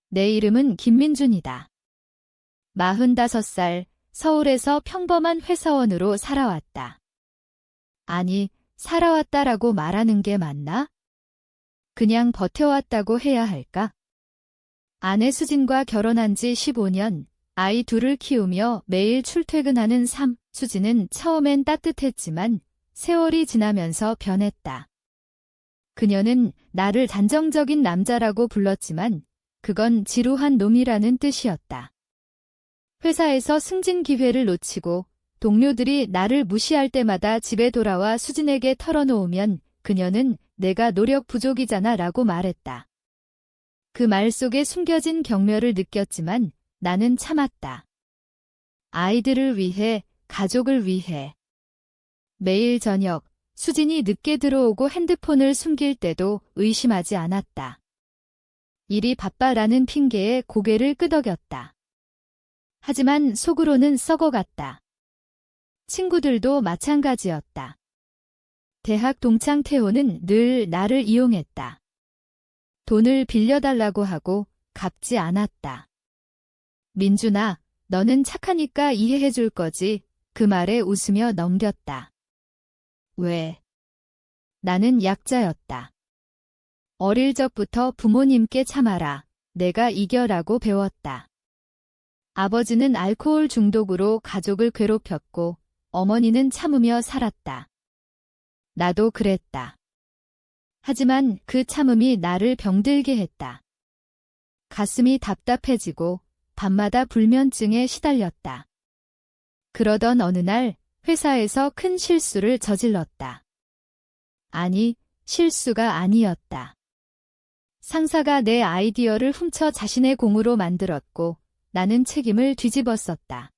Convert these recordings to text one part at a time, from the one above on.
내 이름은 김민준이다. 45살, 서울에서 평범한 회사원으로 살아왔다. 아니, 살아왔다라고 말하는 게 맞나? 그냥 버텨왔다고 해야 할까? 아내 수진과 결혼한 지 15년, 아이 둘을 키우며 매일 출퇴근하는 삶. 수진은 처음엔 따뜻했지만 세월이 지나면서 변했다. 그녀는 나를 단정적인 남자라고 불렀지만 그건 지루한 놈이라는 뜻이었다. 회사에서 승진 기회를 놓치고 동료들이 나를 무시할 때마다 집에 돌아와 수진에게 털어놓으면 그녀는 내가 노력 부족이잖아 라고 말했다. 그 말 속에 숨겨진 경멸을 느꼈지만 나는 참았다. 아이들을 위해, 가족을 위해. 매일 저녁 수진이 늦게 들어오고 핸드폰을 숨길 때도 의심하지 않았다. 일이 바빠라는 핑계에 고개를 끄덕였다. 하지만 속으로는 썩어갔다. 친구들도 마찬가지였다. 대학 동창 태호는 늘 나를 이용했다. 돈을 빌려달라고 하고 갚지 않았다. 민준아, 너는 착하니까 이해해줄 거지. 그 말에 웃으며 넘겼다. 왜? 나는 약자였다. 어릴 적부터 부모님께 참아라, 내가 이겨라고 배웠다. 아버지는 알코올 중독으로 가족을 괴롭혔고 어머니는 참으며 살았다. 나도 그랬다. 하지만 그 참음이 나를 병들게 했다. 가슴이 답답해지고 밤마다 불면증에 시달렸다. 그러던 어느 날 회사에서 큰 실수를 저질렀다. 아니, 실수가 아니었다. 상사가 내 아이디어를 훔쳐 자신의 공으로 만들었고 나는 책임을 뒤집었었다.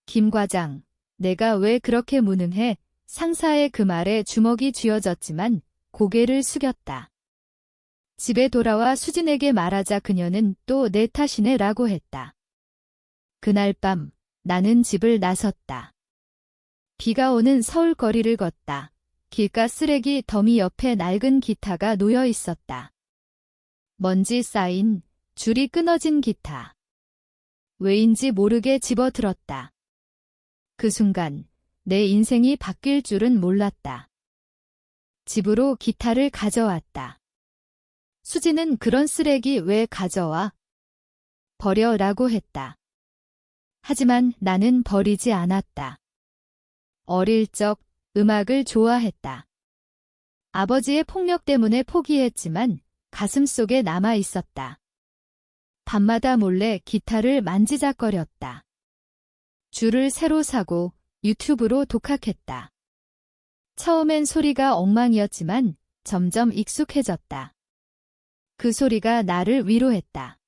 김 과장, 내가 왜 그렇게 무능해? 상사의 그 말에 주먹이 쥐어졌지만 고개를 숙였다. 집에 돌아와 수진에게 말하자 그녀는 또 내 탓이네 라고 했다. 그날 밤 나는 집을 나섰다. 비가 오는 서울 거리를 걷다. 길가 쓰레기 더미 옆에 낡은 기타가 놓여 있었다. 먼지 쌓인, 줄이 끊어진 기타. 왜인지 모르게 집어들었다. 그 순간 내 인생이 바뀔 줄은 몰랐다. 집으로 기타를 가져왔다. 수지는 그런 쓰레기 왜 가져와? 버려라고 했다. 하지만 나는 버리지 않았다. 어릴 적 음악을 좋아했다. 아버지의 폭력 때문에 포기했지만 가슴속에 남아 있었다. 밤마다 몰래 기타를 만지작거렸다. 줄을 새로 사고 유튜브로 독학했다. 처음엔 소리가 엉망이었지만 점점 익숙해졌다. 그 소리가 나를 위로했다.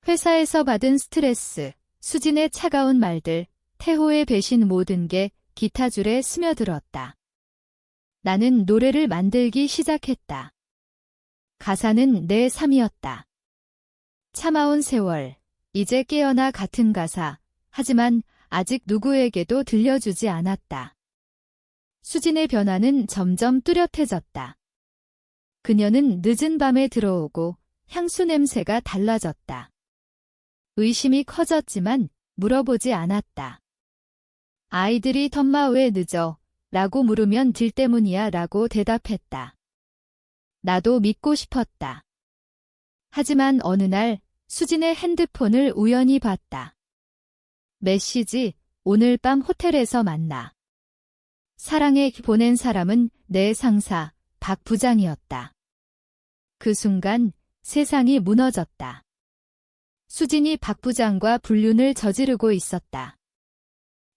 회사에서 받은 스트레스, 수진의 차가운 말들, 태호의 배신 모든 게 기타 줄에 스며들었다. 나는 노래를 만들기 시작했다. 가사는 내 삶이었다. 참아온 세월, 이제 깨어나 같은 가사, 하지만 아직 누구에게도 들려주지 않았다. 수진의 변화는 점점 뚜렷해졌다. 그녀는 늦은 밤에 들어오고 향수 냄새가 달라졌다. 의심이 커졌지만 물어보지 않았다. 아이들이 덤마 왜 늦어? 라고 물으면 딜 때문이야 라고 대답했다. 나도 믿고 싶었다. 하지만 어느 날 수진의 핸드폰을 우연히 봤다. 메시지, 오늘 밤 호텔에서 만나. 사랑해 보낸 사람은 내 상사, 박 부장이었다. 그 순간 세상이 무너졌다. 수진이 박 부장과 불륜을 저지르고 있었다.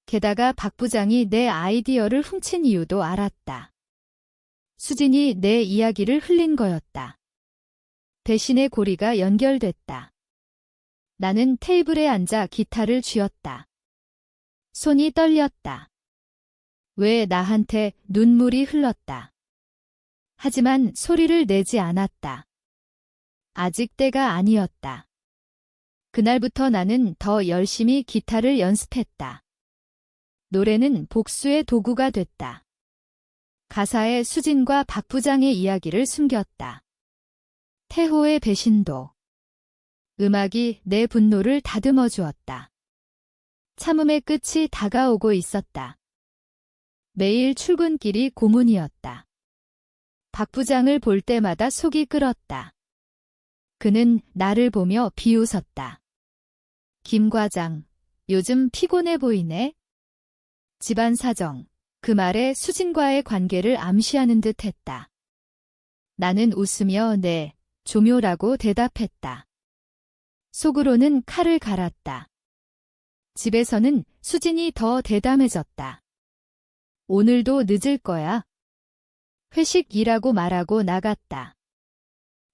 게다가 박 부장이 내 아이디어를 훔친 이유도 알았다. 수진이 내 이야기를 흘린 거였다. 배신의 고리가 연결됐다. 나는 테이블에 앉아 기타를 쥐었다. 손이 떨렸다. 왜 나한테 눈물이 흘렀다. 하지만 소리를 내지 않았다. 아직 때가 아니었다. 그날부터 나는 더 열심히 기타를 연습했다. 노래는 복수의 도구가 됐다. 가사에 수진과 박 부장의 이야기를 숨겼다. 태호의 배신도. 음악이 내 분노를 다듬어 주었다. 참음의 끝이 다가오고 있었다. 매일 출근길이 고문이었다. 박 부장을 볼 때마다 속이 끓었다. 그는 나를 보며 비웃었다. 김 과장, 요즘 피곤해 보이네. 집안 사정, 그 말에 수진과의 관계를 암시하는 듯 했다. 나는 웃으며 네, 조묘라고 대답했다. 속으로는 칼을 갈았다. 집에서는 수진이 더 대담해졌다. 오늘도 늦을 거야. 회식이라고 말하고 나갔다.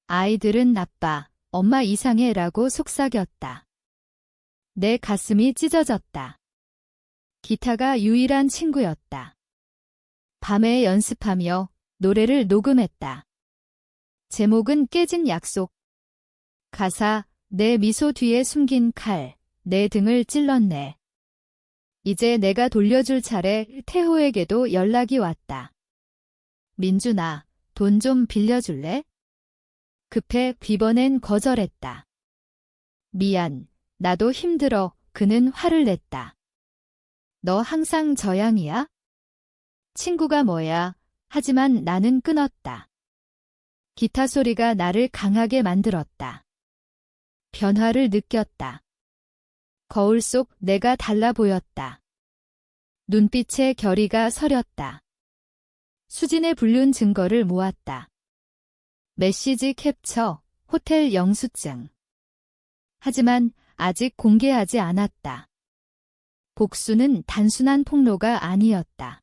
아이들은 나빠, 엄마 이상해라고 속삭였다. 내 가슴이 찢어졌다. 기타가 유일한 친구였다. 밤에 연습하며 노래를 녹음했다. 제목은 깨진 약속. 가사, 내 미소 뒤에 숨긴 칼, 내 등을 찔렀네. 이제 내가 돌려줄 차례. 태호에게도 연락이 왔다. 민준아, 돈 좀 빌려줄래? 급해 비번엔 거절했다. 미안, 나도 힘들어. 그는 화를 냈다. 너 항상 저양이야? 친구가 뭐야? 하지만 나는 끊었다. 기타 소리가 나를 강하게 만들었다. 변화를 느꼈다. 거울 속 내가 달라 보였다. 눈빛의 결의가 서렸다. 수진의 불륜 증거를 모았다. 메시지 캡처, 호텔 영수증. 하지만 아직 공개하지 않았다. 복수는 단순한 폭로가 아니었다.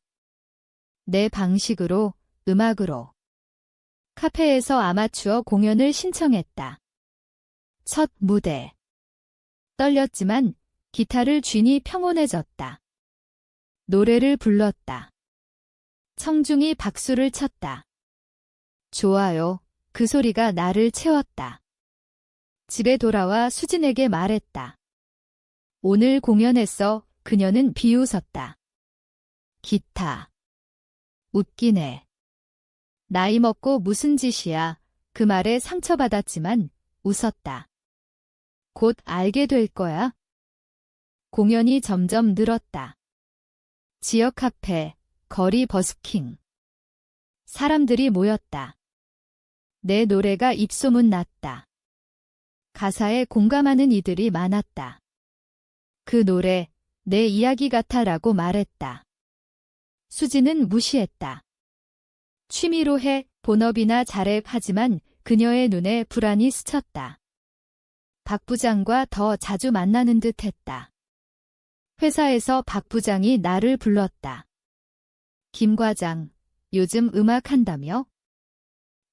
내 방식으로, 음악으로. 카페에서 아마추어 공연을 신청했다. 첫 무대. 떨렸지만 기타를 쥐니 평온해졌다. 노래를 불렀다. 청중이 박수를 쳤다. 좋아요. 그 소리가 나를 채웠다. 집에 돌아와 수진에게 말했다. 오늘 공연에서 그녀는 비웃었다. 기타. 웃기네. 나이 먹고 무슨 짓이야. 그 말에 상처받았지만 웃었다. 곧 알게 될 거야. 공연이 점점 늘었다. 지역 카페, 거리 버스킹. 사람들이 모였다. 내 노래가 입소문 났다. 가사에 공감하는 이들이 많았다. 그 노래, 내 이야기 같아라고 말했다. 수지는 무시했다. 취미로 해, 본업이나 잘해. 하지만 그녀의 눈에 불안이 스쳤다. 박 부장과 더 자주 만나는 듯 했다. 회사에서 박 부장이 나를 불렀다. 김 과장, 요즘 음악 한다며?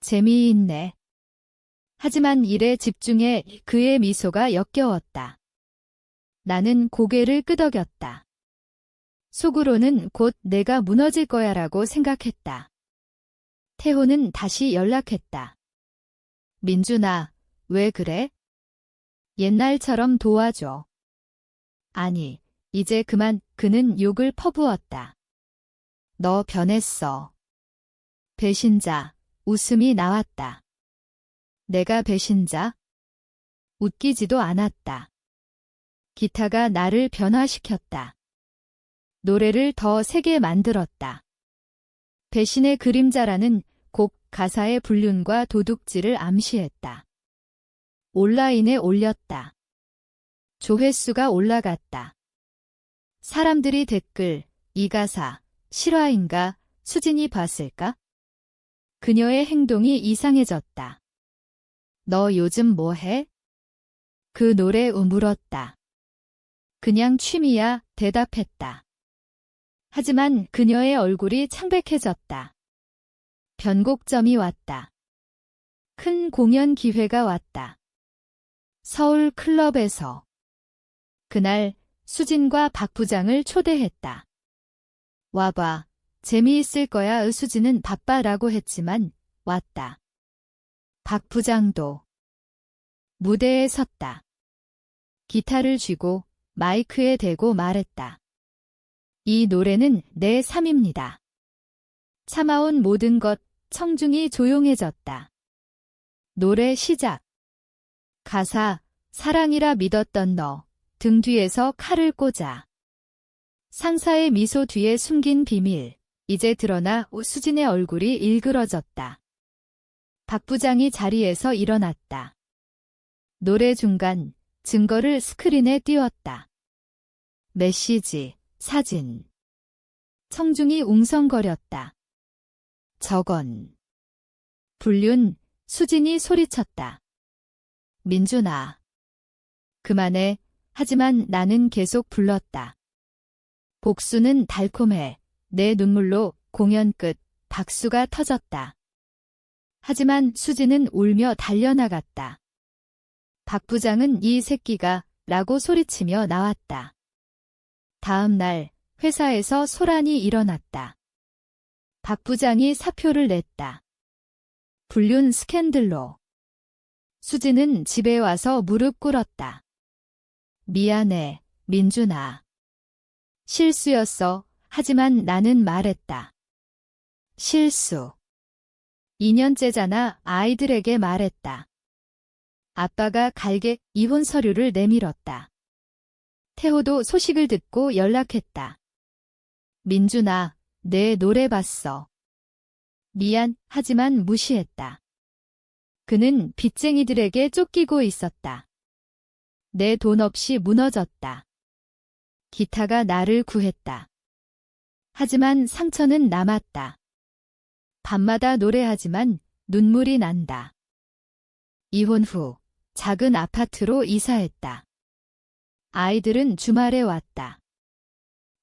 재미있네. 하지만 일에 집중해. 그의 미소가 역겨웠다. 나는 고개를 끄덕였다. 속으로는 곧 내가 무너질 거야라고 생각했다. 태호는 다시 연락했다. 민준아, 왜 그래? 옛날처럼 도와줘. 아니, 이제 그만. 그는 욕을 퍼부었다. 너 변했어. 배신자. 웃음이 나왔다. 내가 배신자? 웃기지도 않았다. 기타가 나를 변화시켰다. 노래를 더 세게 만들었다. 배신의 그림자라는 곡 가사의 불륜과 도둑질을 암시했다. 온라인에 올렸다. 조회수가 올라갔다. 사람들이 댓글, 이 가사, 실화인가? 수진이 봤을까? 그녀의 행동이 이상해졌다. 너 요즘 뭐 해? 그 노래 물었다. 그냥 취미야. 대답했다. 하지만 그녀의 얼굴이 창백해졌다. 변곡점이 왔다. 큰 공연 기회가 왔다. 서울 클럽에서. 그날 수진과 박 부장을 초대했다. 와봐. 재미있을 거야. 수진은 바빠라고 했지만 왔다. 박 부장도. 무대에 섰다. 기타를 쥐고 마이크에 대고 말했다. 이 노래는 내 삶입니다. 참아온 모든 것. 청중이 조용해졌다. 노래 시작. 가사, 사랑이라 믿었던 너, 등 뒤에서 칼을 꽂아. 상사의 미소 뒤에 숨긴 비밀, 이제 드러나 수진의 얼굴이 일그러졌다. 박 부장이 자리에서 일어났다. 노래 중간, 증거를 스크린에 띄웠다. 메시지, 사진. 청중이 웅성거렸다. 저건. 불륜, 수진이 소리쳤다. 민준아. 그만해. 하지만 나는 계속 불렀다. 복수는 달콤해. 내 눈물로 공연 끝, 박수가 터졌다. 하지만 수진은 울며 달려나갔다. 박 부장은 이 새끼가 라고 소리치며 나왔다. 다음 날 회사에서 소란이 일어났다. 박 부장이 사표를 냈다. 불륜 스캔들로. 수진은 집에 와서 무릎 꿇었다. 미안해, 민준아. 실수였어. 하지만 나는 말했다. 실수. 2년째잖아. 아이들에게 말했다. 아빠가 갈게 이혼 서류를 내밀었다. 태호도 소식을 듣고 연락했다. 민준아, 내 노래 봤어. 미안, 하지만 무시했다. 그는 빚쟁이들에게 쫓기고 있었다. 내 돈 없이 무너졌다. 기타가 나를 구했다. 하지만 상처는 남았다. 밤마다 노래하지만 눈물이 난다. 이혼 후 작은 아파트로 이사했다. 아이들은 주말에 왔다.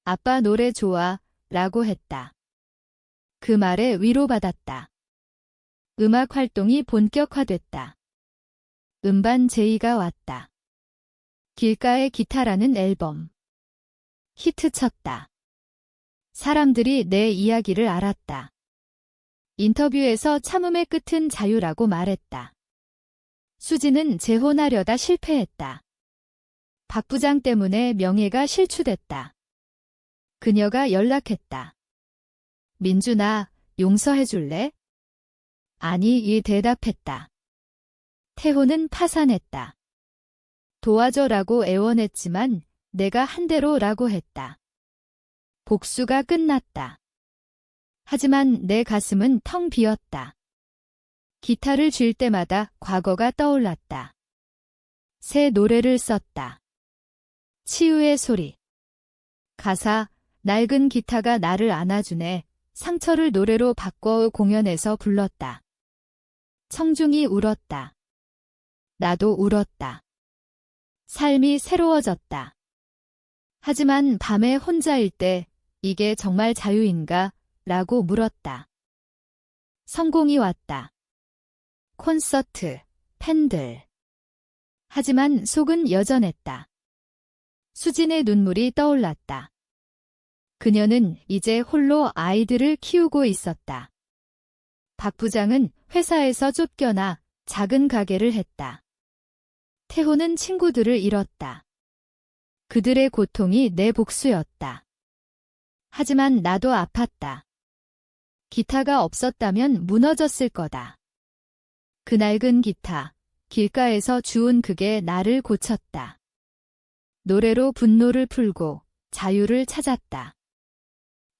아빠 노래 좋아 라고 했다. 그 말에 위로받았다. 음악 활동이 본격화됐다. 음반 제의가 왔다. 길가의 기타라는 앨범. 히트쳤다. 사람들이 내 이야기를 알았다. 인터뷰에서 참음의 끝은 자유라고 말했다. 수지는 재혼하려다 실패했다. 박 부장 때문에 명예가 실추됐다. 그녀가 연락했다. 민준아, 용서해줄래? 아니, 이 대답했다. 태호는 파산했다. 도와줘라고 애원했지만 내가 한 대로라고 했다. 복수가 끝났다. 하지만 내 가슴은 텅 비었다. 기타를 쥘 때마다 과거가 떠올랐다. 새 노래를 썼다. 치유의 소리. 가사, 낡은 기타가 나를 안아주네. 상처를 노래로 바꿔 공연에서 불렀다. 청중이 울었다. 나도 울었다. 삶이 새로워졌다. 하지만 밤에 혼자일 때 이게 정말 자유인가? 라고 물었다. 성공이 왔다. 콘서트, 팬들. 하지만 속은 여전했다. 수진의 눈물이 떠올랐다. 그녀는 이제 홀로 아이들을 키우고 있었다. 박 부장은 회사에서 쫓겨나 작은 가게를 했다. 태호는 친구들을 잃었다. 그들의 고통이 내 복수였다. 하지만 나도 아팠다. 기타가 없었다면 무너졌을 거다. 그 낡은 기타, 길가에서 주운 그게 나를 고쳤다. 노래로 분노를 풀고 자유를 찾았다.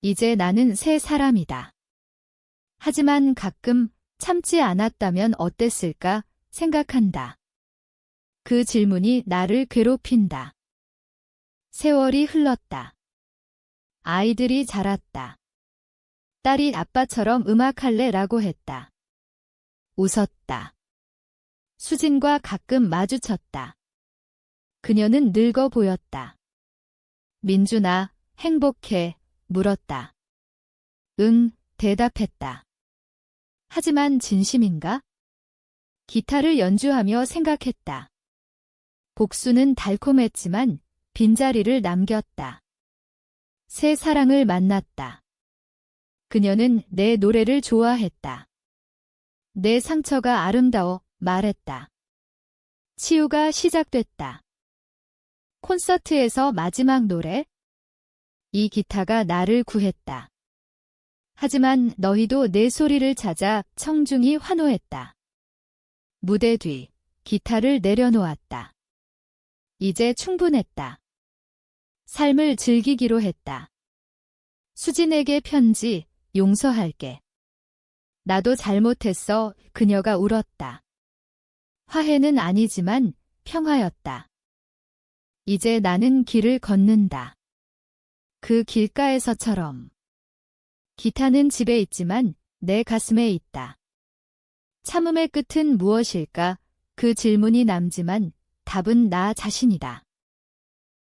이제 나는 새 사람이다. 하지만 가끔 참지 않았다면 어땠을까 생각한다. 그 질문이 나를 괴롭힌다. 세월이 흘렀다. 아이들이 자랐다. 딸이 아빠처럼 음악할래? 라고 했다. 웃었다. 수진과 가끔 마주쳤다. 그녀는 늙어 보였다. 민준아, 행복해? 물었다. 응, 대답했다. 하지만 진심인가? 기타를 연주하며 생각했다. 복수는 달콤했지만 빈자리를 남겼다. 새 사랑을 만났다. 그녀는 내 노래를 좋아했다. 내 상처가 아름다워 말했다. 치유가 시작됐다. 콘서트에서 마지막 노래? 이 기타가 나를 구했다. 하지만 너희도 내 소리를 찾아 청중이 환호했다. 무대 뒤 기타를 내려놓았다. 이제 충분했다. 삶을 즐기기로 했다. 수진에게 편지, 용서할게. 나도 잘못했어. 그녀가 울었다. 화해는 아니지만 평화였다. 이제 나는 길을 걷는다. 그 길가에서처럼. 기타는 집에 있지만 내 가슴에 있다. 참음의 끝은 무엇일까? 그 질문이 남지만 답은 나 자신이다.